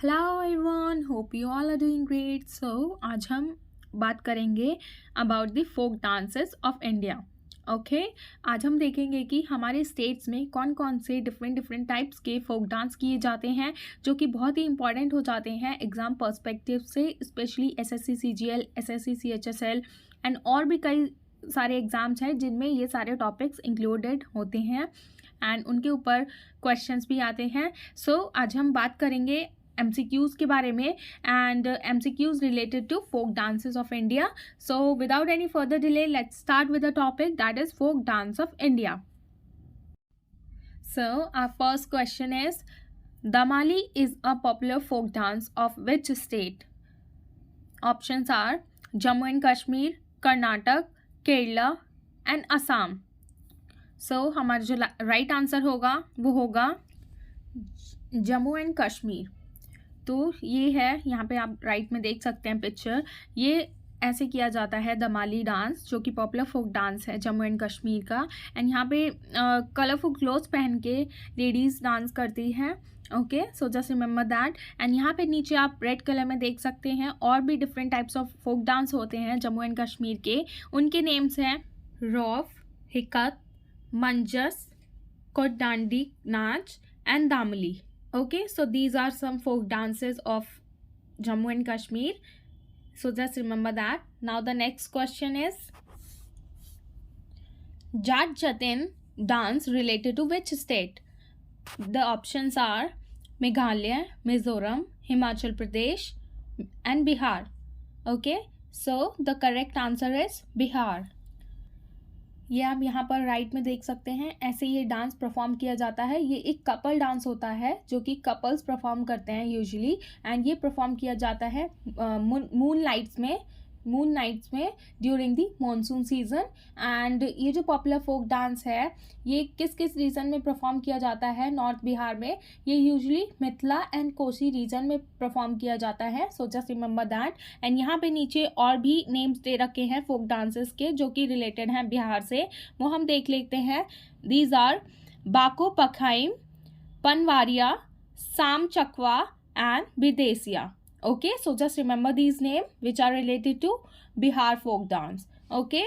Hello everyone, hope you all are doing great. So आज हम बात करेंगे about the folk dances of India. Okay, आज हम देखेंगे कि हमारे स्टेट्स में कौन कौन से डिफरेंट टाइप्स के फोक डांस किए जाते हैं जो कि बहुत ही इंपॉर्टेंट हो जाते हैं एग्ज़ाम पर्सपेक्टिव से, specially SSC CGL, SSC CHSL and और भी कई सारे एग्ज़ाम्स हैं जिनमें ये सारे टॉपिक्स इंक्लूडेड होते हैं एंड उनके ऊपर क्वेश्चंस भी आते हैं। सो आज हम बात करेंगे MCQs के बारे में and MCQs related to folk dances of India. So without any further delay, let's start with the topic that is folk dance of India. So our first question is, Damali is a popular folk dance of which state? Options are Jammu and Kashmir, Karnataka, Kerala and Assam. So हमारा जो right answer होगा वो होगा Jammu and Kashmir. तो ये है, यहाँ पे आप राइट में देख सकते हैं पिक्चर। ये ऐसे किया जाता है दमाली डांस, जो कि पॉपुलर फोक डांस है जम्मू एंड कश्मीर का। एंड यहाँ पे कलरफुल क्लोथ्स पहन के लेडीज़ डांस करती हैं। Okay, so just remember that. And यहाँ पे नीचे आप रेड कलर में देख सकते हैं और भी different types of folk dance होते हैं जम्मू एंड कश्मीर के। उनके नेम्स हैं रौफ, हिकत, मंजस, कोटडांडी नाच and दामली। Okay, so these are some folk dances of Jammu and Kashmir. So just remember that. Now the next question is, Jat Jatin dance related to which state? The options are Meghalaya, Mizoram, Himachal Pradesh and Bihar. Okay, so the correct answer is Bihar. ये आप यहाँ पर right में देख सकते हैं। ऐसे ये डांस परफॉर्म किया जाता है। ये एक कपल डांस होता है जो कि कपल्स परफॉर्म करते हैं यूजुअली, एंड ये परफॉर्म किया जाता है मून नाइट्स में during the monsoon season. And ये जो पॉपुलर फोक डांस है ये किस किस रीजन में परफॉर्म किया जाता है? नॉर्थ बिहार में। ये usually Mithila and Kosi region में परफॉर्म किया जाता है। So just remember that. And यहाँ पे नीचे और भी नेम्स दे रखे हैं फोक डांसेस के जो कि रिलेटेड हैं बिहार से, वो हम देख लेते हैं। दीज आर बाको पखाइम, पनवारिया, साम चकवा and Bidesiya. Okay, so just remember these names which are related to Bihar folk dance. Okay,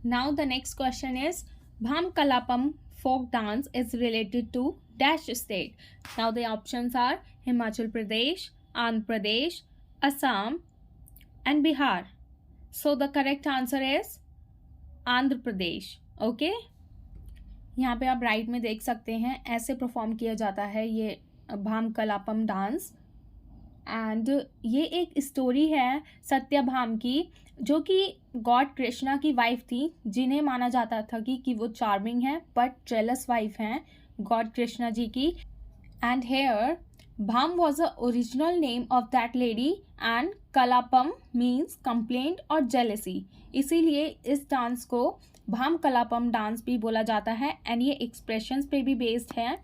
now the next question is, Bham Kalapam folk dance is related to dash state. Now the options are Himachal Pradesh, Andhra Pradesh, Assam and Bihar. So the correct answer is Andhra Pradesh. Okay, यहाँ पे आप right में देख सकते हैं ऐसे perform किया जाता है ये भाम कलापम डांस। एंड ये एक स्टोरी है सत्यभाम की, जो कि गॉड कृष्णा की वाइफ थी, जिन्हें माना जाता था कि वो चार्मिंग है बट जेलस वाइफ हैं गॉड कृष्णा जी की। And here Bhama was the original name of that lady and Kalapam means complaint और जेलेसी, इसीलिए इस डांस को भाम कलापम डांस भी बोला जाता है। एंड ये एक्सप्रेशंस पे भी बेस्ड है,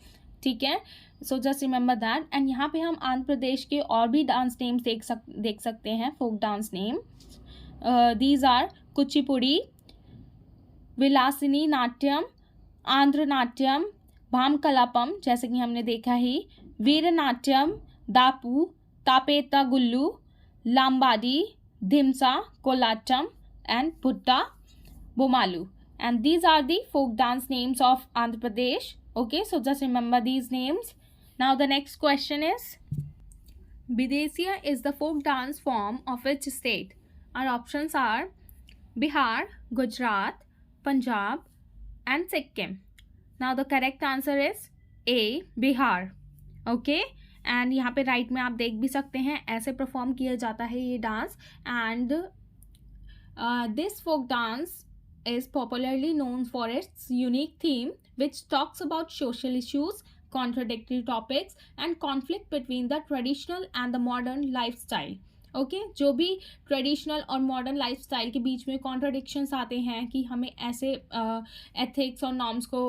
ठीक है। So just remember that. And यहाँ पे हम आंध्र प्रदेश के और भी डांस नेम्स देख सकते हैं, folk dance name. These are Kuchipudi, Vilasini Natyam, Andhra Natyam, Bhama Kalapam जैसे कि हमने देखा ही, Veera Natyam, Dappu, Tappeta Gullu, Lambadi, Dhimsa, Kolatam and Butta Bommalu. And these are the folk dance names of Andhra Pradesh. Okay, so just remember these names. Now the next question is, Videsiya is the folk dance form of which state? Our options are Bihar, Gujarat, Punjab and Sikkim. Now the correct answer is A, Bihar. Okay, and यहाँ पे right में आप देख भी सकते हैं ऐसे perform किया जाता है ये dance. And this folk dance is popularly known for its unique theme, which talks about social issues, contradictory topics and conflict between the traditional and the modern lifestyle. Okay, जो भी ट्रेडिशनल और modern lifestyle के बीच में contradictions आते हैं कि हमें ऐसे एथिक्स और नॉर्म्स को,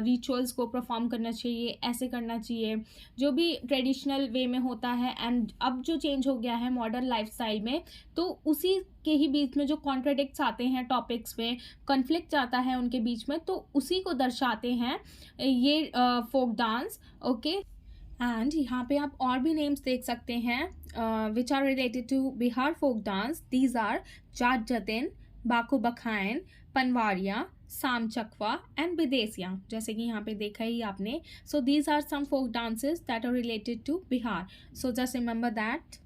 रिचुअल्स को परफॉर्म करना चाहिए, ऐसे करना चाहिए, जो भी ट्रेडिशनल वे में होता है एंड अब जो चेंज हो गया है मॉडर्न लाइफस्टाइल में, तो उसी के ही बीच में जो कॉन्ट्राडिक्ट्स आते हैं टॉपिक्स में, कॉन्फ्लिक्ट आता है उनके बीच में, तो उसी को दर्शाते हैं ये फोक डांस। ओके, एंड यहाँ पे आप और भी नेम्स देख सकते हैं which are related to Bihar folk dance. These are Jat Jatin, Bako Bakhayan, पनवारिया, साम चकवा एंड बिदेसिया. जैसे कि यहाँ पे देखा ही आपने. So these are some folk dances that are related to Bihar. So just remember that.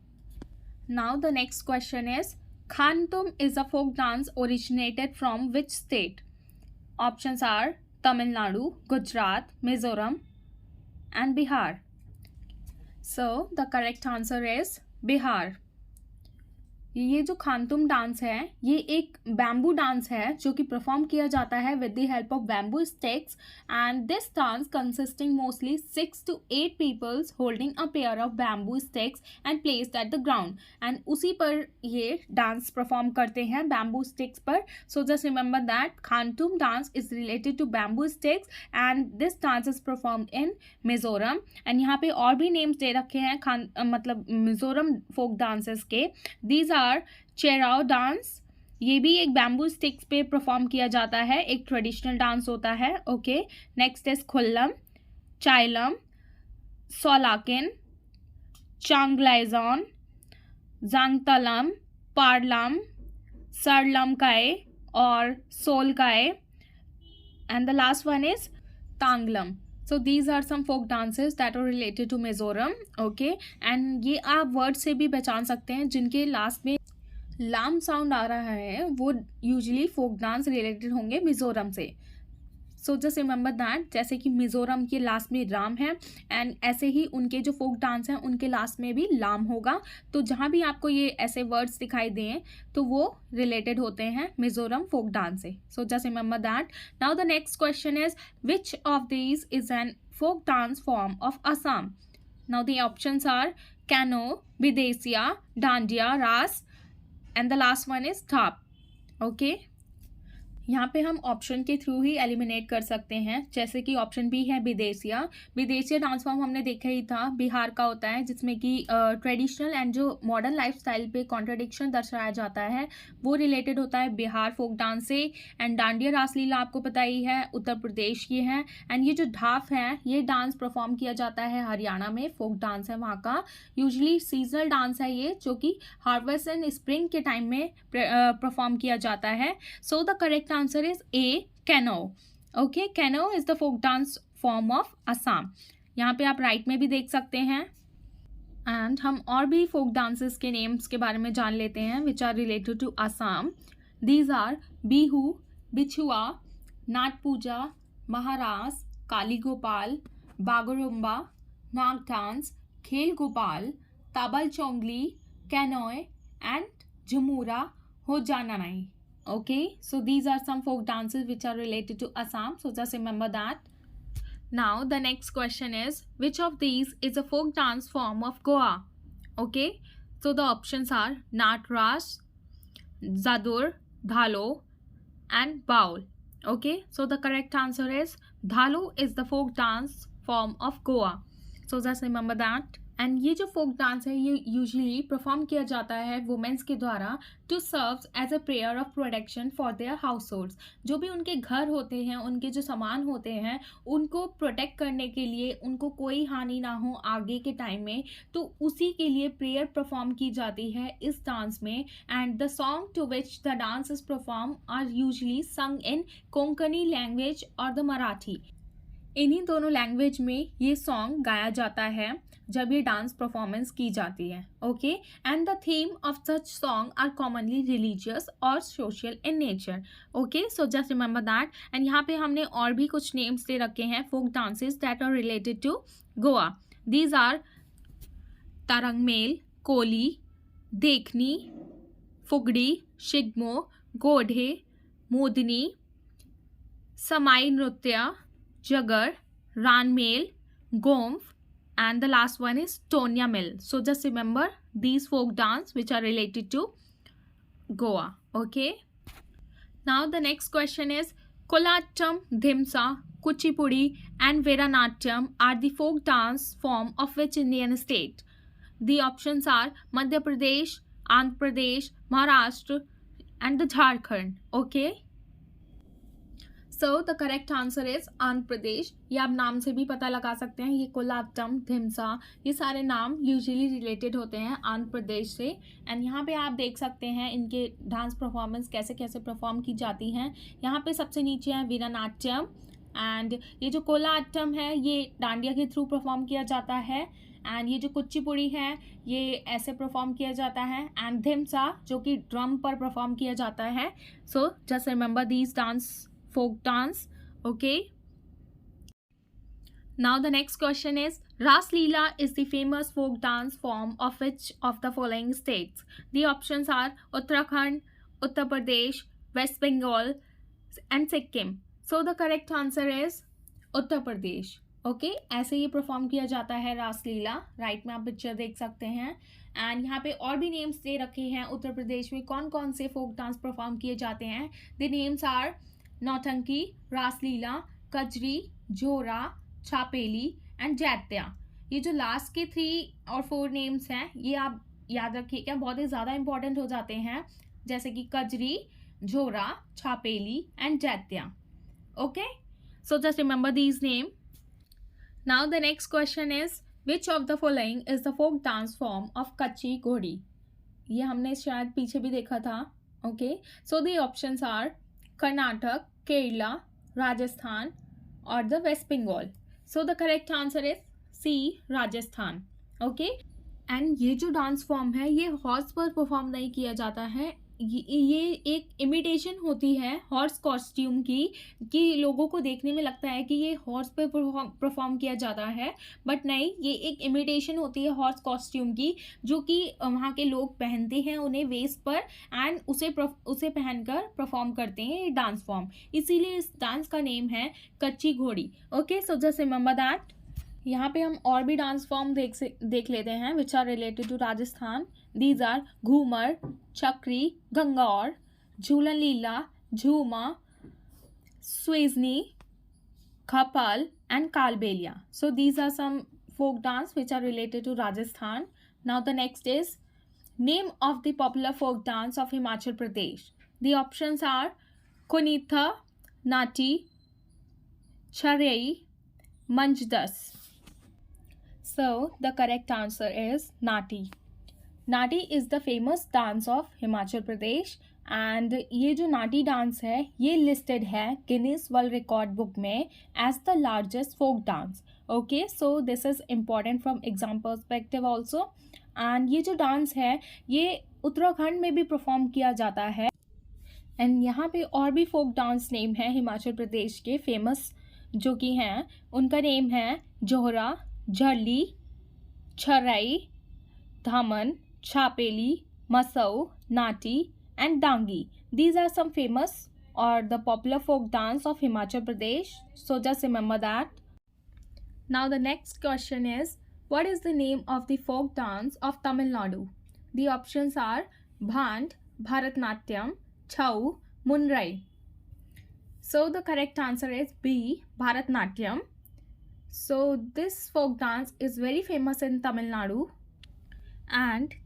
Now the next question is Khantum is a folk dance originated from which state? Options are Tamil Nadu, Gujarat, Mizoram and Bihar. So the correct answer is Bihar. ये जो खानतुम dance है ये एक bamboo dance है जो कि perform किया जाता है with the help of bamboo sticks. And this dance consisting mostly 6 to 8 peoples holding a pair of bamboo sticks and placed at the ground. And उसी पर ये डांस परफॉर्म करते हैं बैम्बू स्टिक्स पर. So just remember that Khantum dance is related to bamboo sticks and this dance is performed in Mizoram. And यहाँ पे और भी नेम्स दे रखे हैं मतलब मिजोरम फोक डांसेस के. दीज चेराओ डांस, ये भी एक बैम्बू स्टिक्स पे परफॉर्म किया जाता है, एक ट्रेडिशनल डांस होता है. ओके. नेक्स्ट इज खुल्लम, चाइलम, सोलाकिन, चांगलाइजॉन, जांगतलम, पारलम, सरलमकाए और Solakai. And the last one is Tlanglam. So these are some folk dances that are related to Mizoram. Okay. And ये आप वर्ड से भी पहचान सकते हैं जिनके लास्ट में लाम साउंड आ रहा है वो यूजुअली फोक डांस रिलेटेड होंगे मिजोरम से. So just remember that. जैसे कि मिजोरम के लास्ट में राम है एंड ऐसे ही उनके जो फोक डांस हैं उनके लास्ट में भी लाम होगा. तो जहाँ भी आपको ये ऐसे वर्ड्स दिखाई दें तो वो रिलेटेड होते हैं मिजोरम फोक डांस से. So just remember that. Now the next question is which of these is an folk dance form of Assam? Now the options are canoe, Bidesia, Dandiya, Raas and the last one is Thap. Okay. यहाँ पे हम option के through ही eliminate कर सकते हैं. जैसे कि option B है विदेशिया. विदेशिया डांस फॉर्म हमने देखा ही था, बिहार का होता है जिसमें कि ट्रेडिशनल एंड जो मॉडर्न लाइफस्टाइल पे कॉन्ट्रडिक्शन दर्शाया जाता है वो रिलेटेड होता है बिहार फोक डांस से. एंड डांडिया रासलीला आपको पता ही है उत्तर प्रदेश की है. एंड ये जो ढाफ है ये डांस परफॉर्म किया जाता है हरियाणा में, फोक डांस है वहाँ का. यूजली सीजनल डांस है ये जो कि हार्वेस्ट एंड स्प्रिंग के टाइम में परफॉर्म किया जाता है. सो the correct answer is A, Kano. Okay, Kano is the folk dance form of Assam. यहाँ पे आप राइट में भी देख सकते हैं. एंड हम और भी फोक डांसेस के नेम्स के बारे में जान लेते हैं which are related to Assam. These are Bihu, Bichhua, Nat Puja, Maharas, Kali Gopal, Bagurumba, Nag dance, Khel Gopal, ताबल चोंगली, कैनोय and झुमुरा हो जानानाई. Okay, so these are some folk dances which are related to Assam. So just remember that. Now the next question is which of these is a folk dance form of Goa? Okay, so the options are Nat Ras, Zadur, Dhalo and Baul. Okay, so the correct answer is Dhalo is the folk dance form of Goa. So just remember that. And ये जो folk dance है ये usually perform किया जाता है womens के द्वारा to serve as a prayer of protection for their households. जो भी उनके घर होते हैं, उनके जो सामान होते हैं उनको प्रोटेक्ट करने के लिए, उनको कोई हानि ना हो आगे के टाइम में, तो उसी के लिए प्रेयर परफॉर्म की जाती है इस डांस में. And the song to which the dance is perform are usually sung in Konkani language और द मराठी. इन्हीं दोनों लैंग्वेज में ये सॉन्ग गाया जाता है जब ये डांस परफॉर्मेंस की जाती है. Okay. And the theme of such song are commonly religious और social in nature. Okay, so just remember that. And यहाँ पे हमने और भी कुछ नेम्स दे रखे हैं folk dances that are related to Goa. These are Tarangamel, Koli, Dekhni, Fugdi, Shigmo, Ghode, Modni, Samai Nritya, Jagar, Ranmale, Gonph and the last one is Tonya Mill. So just remember these folk dance which are related to Goa. Okay. Now the next question is Kolattam, Dhimsa, Kuchipudi and Veranathyam are the folk dance form of which Indian state? The options are Madhya Pradesh, Andhra Pradesh, Maharashtra and the Jharkhand. Okay. So the correct answer is Andhra Pradesh. ये आप नाम से भी पता लगा सकते हैं, ये कोलाटम, धिमसा, ये सारे नाम यूजुअली रिलेटेड होते हैं आंध्र प्रदेश से। एंड यहाँ पे आप देख सकते हैं इनके डांस परफॉर्मेंस कैसे कैसे परफॉर्म की जाती हैं। यहाँ पे सबसे नीचे है वीरनाट्यम, एंड ये जो कोलाटम है ये डांडिया के थ्रू परफॉर्म किया जाता है। एंड ये जो कुचिपुड़ी है ये ऐसे परफॉर्म किया जाता है। एंड धिमसा जो कि ड्रम पर परफॉर्म किया जाता है। So just remember these dance, folk dance. Okay, now the next question is, Ras Leela is the famous folk dance form of which of the following states? The options are Uttarakhand, Uttar Pradesh, West Bengal and Sikkim. So the correct answer is Uttar Pradesh. Okay, ऐसे ये perform किया जाता है रास लीला। Right में आप picture देख सकते हैं। एंड यहाँ पे और भी नेम्स दे रखे हैं उत्तर प्रदेश में कौन कौन से फोक डांस परफॉर्म किए जाते हैं। द नेम्स आर नौटंकी, रासलीला, कजरी, झोरा, छापेली एंड जैत्या। ये जो लास्ट के 3 और 4 नेम्स हैं ये आप याद रखिएगा, बहुत ही ज़्यादा इंपॉर्टेंट हो जाते हैं, जैसे कि Kajri, Jhora, Chhapeli and Jaitya. Okay, so just remember these name. Now the next question is, which of the following is the folk dance form of Kachchhi Ghodi? ये हमने शायद पीछे भी देखा था। Okay, so the options are Karnataka, Kerala, Rajasthan और the West Bengal. So the correct answer is C, Rajasthan. Okay, and ये जो डांस फॉर्म है ये हॉर्स पर परफॉर्म नहीं किया जाता है, ये एक इमिटेशन होती है हॉर्स कॉस्ट्यूम की, कि लोगों को देखने में लगता है कि ये हॉर्स पे परफॉर्म किया जाता है, बट नहीं, ये एक इमिटेशन होती है हॉर्स कॉस्ट्यूम की जो कि वहाँ के लोग पहनते हैं उन्हें वेस्ट पर, एंड उसे पहनकर परफॉर्म करते हैं ये डांस फॉर्म। इसीलिए इस डांस का नेम है कच्ची घोड़ी। Okay, so just remember that. यहाँ पे हम और भी डांस फॉर्म देख लेते हैं which are related to Rajasthan. These are Ghoomar, Chakri, Gangaur, Jhulan Leela, Jhuma, Swejani, Khapal and Kalbelia. So these are some folk dance which are related to Rajasthan. Now the next is, name of the popular folk dance of Himachal Pradesh. The options are Kunitha, Nati, Charei, Manjdas. So the correct answer is Nati. Nati is the famous dance of Himachal Pradesh, and ये जो नाटी dance है ये listed है Guinness world record book में as the largest folk dance. Okay, so this is important from exam perspective also. And ये जो dance है ये उत्तराखंड में भी परफॉर्म किया जाता है। एंड यहाँ पे और भी फोक डांस नेम है हिमाचल प्रदेश के फेमस जो कि हैं, उनका नेम है जोहरा, झरली, छराई, धामन, छापेली, मसऊ, नाटी and dangi. These are some famous or the popular folk dance of Himachal Pradesh. So just remember that. Now the next question is, what is the name of the folk dance of Tamil Nadu? The options are Bhand, Bharatnatyam, Chhau, Munrai. So the correct answer is B, Bharatnatyam. So this folk dance is very famous in Tamil Nadu, and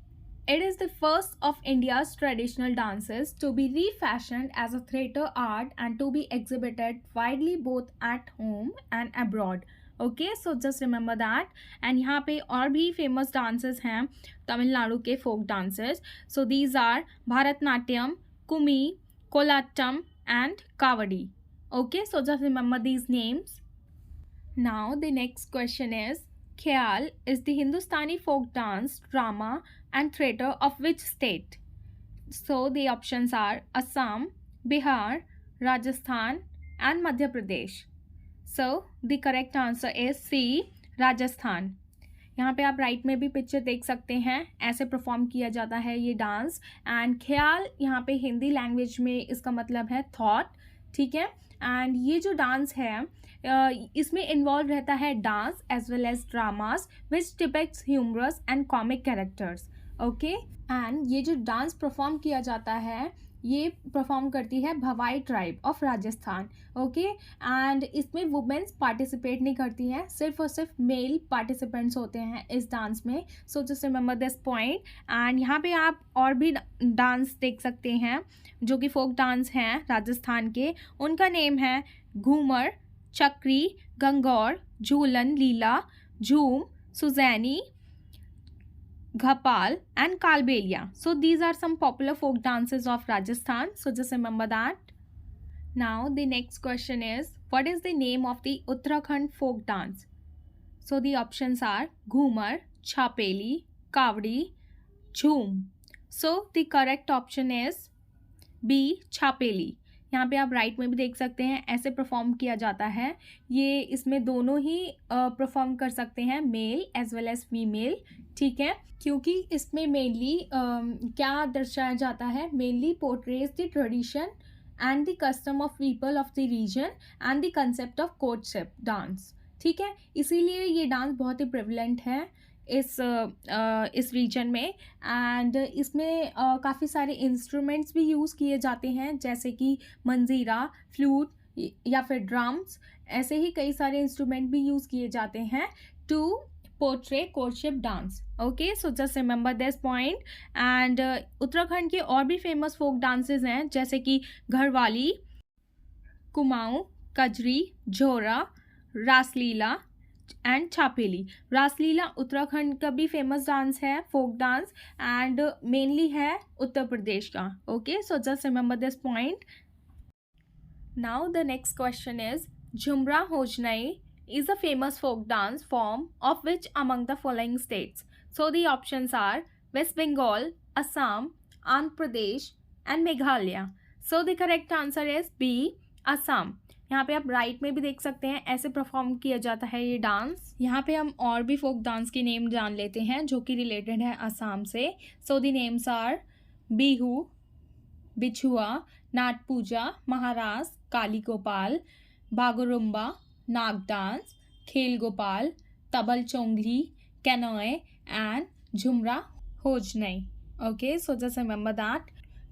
it is the first of India's traditional dances to be refashioned as a theatre art and to be exhibited widely both at home and abroad. Okay, so just remember that. And यहाँ पे और भी famous dances हैं तमिलनाडु के folk dances. So these are Bharatnatyam, Kumi, Kolattam and Kavadi. Okay, so just remember these names. Now the next question is, Khyal is the Hindustani folk dance, drama and theatre of which state? So the options are Assam, Bihar, Rajasthan and Madhya Pradesh. So the correct answer is C, Rajasthan. यहाँ पे आप right में भी picture देख सकते हैं, ऐसे perform किया जाता है ये डांस। एंड ख्याल यहाँ पे हिंदी लैंग्वेज में इसका मतलब है थॉट, ठीक है। एंड ये जो डांस है इसमें इन्वॉल्व रहता है dance as well as dramas which depicts humorous and comic characters. Okay, and ये जो डांस परफॉर्म किया जाता है ये परफॉर्म करती है भवाई tribe of Rajasthan. Okay, and इसमें वुमेन्स पार्टिसिपेट नहीं करती हैं, सिर्फ और सिर्फ मेल पार्टिसिपेंट्स होते हैं इस डांस में। सो just remember this point. And यहाँ पे आप और भी डांस देख सकते हैं जो कि फोक डांस हैं राजस्थान के, उनका नेम है घूमर, चक्री, गंगौर, झूलन, लीला, झूम, सुजैनी, Ghapal and Kalbelia. So these are some popular folk dances of Rajasthan. So just remember that. Now the next question is, what is the name of the Uttarakhand folk dance? So the options are Ghumar, Chapeli, Kavdi, Jhoom. So the correct option is B, Chapeli. यहाँ पे आप right में भी देख सकते हैं, ऐसे perform किया जाता है. ये इसमें दोनों ही परफॉर्म कर सकते हैं, male as well as female. ठीक है, क्योंकि इसमें मेनली क्या दर्शाया जाता है, mainly portrays the tradition and the custom of people of the region and the concept of courtship dance. ठीक है, इसीलिए ये डांस बहुत ही प्रेवलेंट है इस रीजन में. एंड इसमें काफ़ी सारे इंस्ट्रूमेंट्स भी यूज़ किए जाते हैं, जैसे कि मंजीरा, फ्लूट या फिर ड्रम्स. ऐसे ही कई सारे इंस्ट्रूमेंट भी यूज़ किए जाते हैं to portray courtship dance. Okay, so just remember this point. And Uttarakhand के और भी फेमस फोक डांसेस हैं, जैसे कि घरवाली, कुमाऊँ, कजरी, झोरा, रासलीला एंड छापेली. रासलीला उत्तराखंड का भी फेमस डांस है, फोक डांस, एंड मेनली है उत्तर प्रदेश का. Okay, so just remember this point. Now the next question is, Jhumura Hobjanai is a famous folk dance form of which among the following states? So the options are West Bengal, Assam, Andhra Pradesh and Meghalaya. So the correct answer is B, Assam. यहाँ पे आप right में भी देख सकते हैं, ऐसे perform किया जाता है ये डांस. यहाँ पे हम और भी फोक डांस के नेम जान लेते हैं जो कि रिलेटेड है असम से. So the names are Bihu, Bichhua, Nat Puja, Maharas, Kali Gopal, Bagurumba, Nag dance, Khel Gopal, Tabal Chongli, canoe and Jhumura Hobjanai. Okay, so just remember that.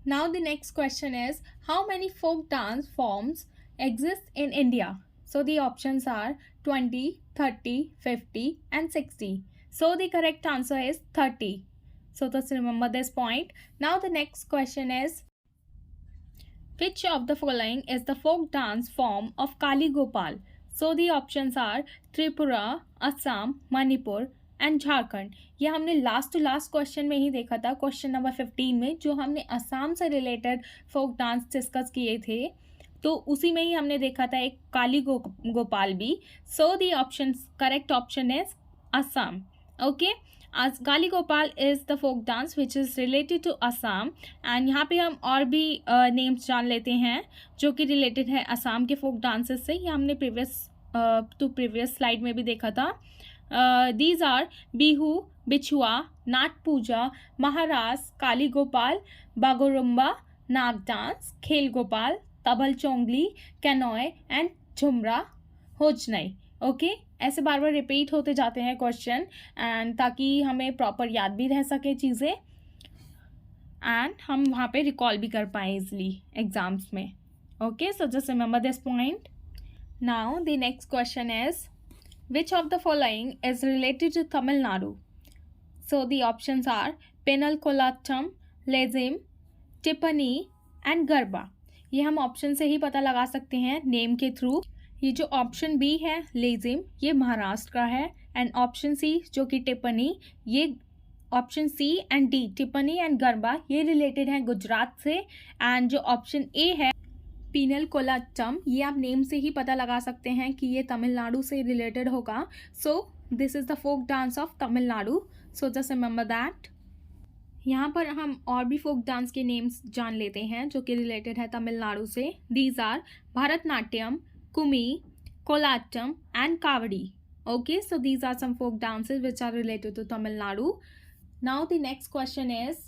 Now the next question is, how many folk dance forms exist in India? So the options are 20, 30, 50 and 60. So the correct answer is 30. So just remember this point. Now the next question is, which of the following is the folk dance form of Kali Gopal? So the options are Tripura, Assam, Manipur and Jharkhand. ये हमने last to last question में ही देखा था, question number 15 में, जो हमने असम से related folk dance discuss किए थे, तो उसी में ही हमने देखा था एक काली गोपाल भी. So the option, correct option is Assam. Okay, Kali Gopal is the folk dance which is related to Assam. And यहाँ पे हम और भी नेम्स जान लेते हैं जो कि रिलेटेड है असम के फोक डांसेस से. ये हमने प्रीवियस स्लाइड में भी देखा था. These are Bihu, Bichhua, Nat Puja, Maharas, Kali Gopal, Bagurumba, Nag dance, Khel Gopal, Tabal Chongli, canoe and Jhumura होजनई. Okay, ऐसे बार बार रिपीट होते जाते हैं क्वेश्चन, एंड ताकि हमें प्रॉपर याद भी रह सके चीज़ें एंड हम वहाँ पे रिकॉल भी कर पाएँ इजली एग्जाम्स में. Okay, so just remember this point. Now the next question is, which of the following is related to Tamil Nadu? So the options are Penal Kolattam, Lezim, Tippani and Garba. ये हम option से ही पता लगा सकते हैं name के through. ये जो ऑप्शन बी है लेजिम, ये महाराष्ट्र का है, एंड ऑप्शन सी जो कि टिप्पनी, ये option C and D Tippani and Garba ये रिलेटेड है गुजरात से. एंड जो ऑप्शन ए है पीनल कोलाट्टम, ये आप नेम से ही पता लगा सकते हैं कि ये तमिलनाडु से रिलेटेड होगा. So this is the folk dance of Tamil Nadu. So just remember that. यहाँ पर हम और भी फोक डांस के नेम्स जान लेते हैं जो कि रिलेटेड है तमिलनाडु से. These are Bharatanatyam, Kummi, Kolattam and Kavadi. Okay, so these are some folk dances which are related to Tamil Nadu. Now the next question is,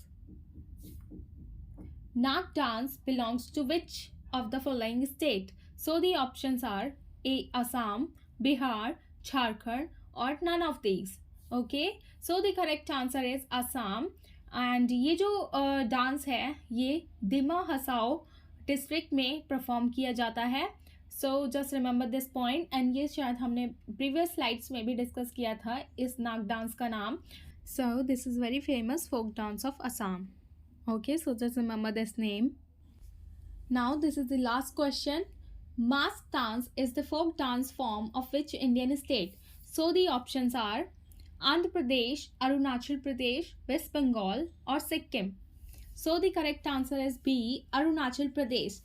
Nag dance belongs to which of the following state? So the options are A, Assam, Bihar, Jharkhand or none of these. Okay, so the correct answer is Assam. and ये जो dance है ये दिमा Hasao district में perform किया जाता है. So just remember this point. And ये शायद हमने प्रीवियस स्लाइड्स में भी डिस्कस किया था इस नाग डांस का नाम. So this is very famous folk dance of Assam. Okay, so just remember this name. Now this is the last question. Mask dance is the folk dance form of which Indian state? So the options are Andhra Pradesh, Arunachal Pradesh, West Bengal or Sikkim. So the correct answer is B, Arunachal Pradesh.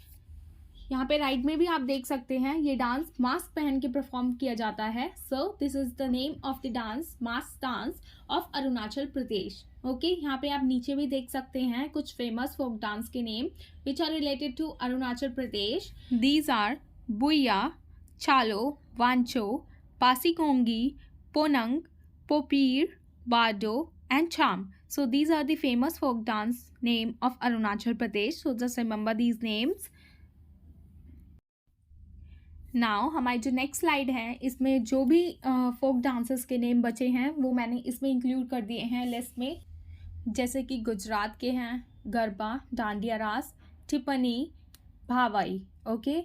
यहाँ पे right में भी आप देख सकते हैं ये dance mask पहन के परफॉर्म किया जाता है. So this is the name of the dance, mask dance of Arunachal Pradesh. Okay, यहाँ पे आप नीचे भी देख सकते हैं कुछ फेमस फोक डांस के name which are related to Arunachal Pradesh. These are Buiya, Chalo, Wancho, Pasi Kongki, Ponung, Popir, Bardo and charm. So these are the famous folk dance name of Arunachal Pradesh. So just remember these names. Now हमारी जो नेक्स्ट स्लाइड है इसमें जो भी फोक dances के name बचे हैं वो मैंने इसमें इंक्लूड कर दिए हैं लिस्ट में. जैसे कि गुजरात के हैं गरबा, डांडिया रास, टिप्पणी, भावाई. ओके,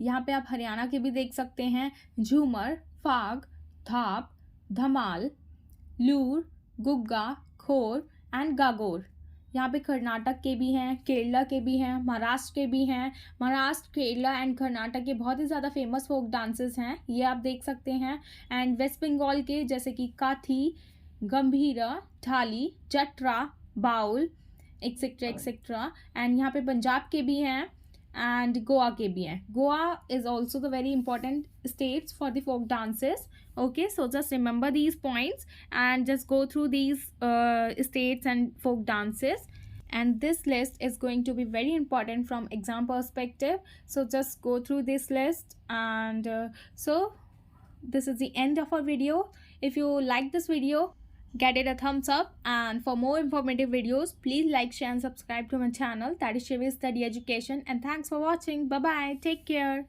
यहाँ पे आप हरियाणा के भी देख सकते हैं झूमर, फाग, थाप, धमाल, लूर, गुग्गा, खोर एंड गागोर. यहाँ पे कर्नाटक के भी हैं, केरला के भी हैं, महाराष्ट्र के भी हैं. महाराष्ट्र, केरला एंड कर्नाटक के बहुत ही ज़्यादा फेमस फोक डांसेस हैं, ये आप देख सकते हैं. एंड वेस्ट बंगाल के जैसे कि काथी, गंभीरा, ढाली, जटरा, बाउल एक्सेट्रा एक्सेट्रा. एंड यहाँ पे पंजाब के भी हैं एंड गोवा के भी हैं. Goa is also the very important states for the folk dances. Okay, so just remember these points and just go through these states and folk dances, and this list is going to be very important from exam perspective. So just go through this list, and so this is the end of our video. If you like this video, get it a thumbs up, and for more informative videos please like, share and subscribe to my channel, that is Shivi Study Education. And thanks for watching. Bye bye, take care.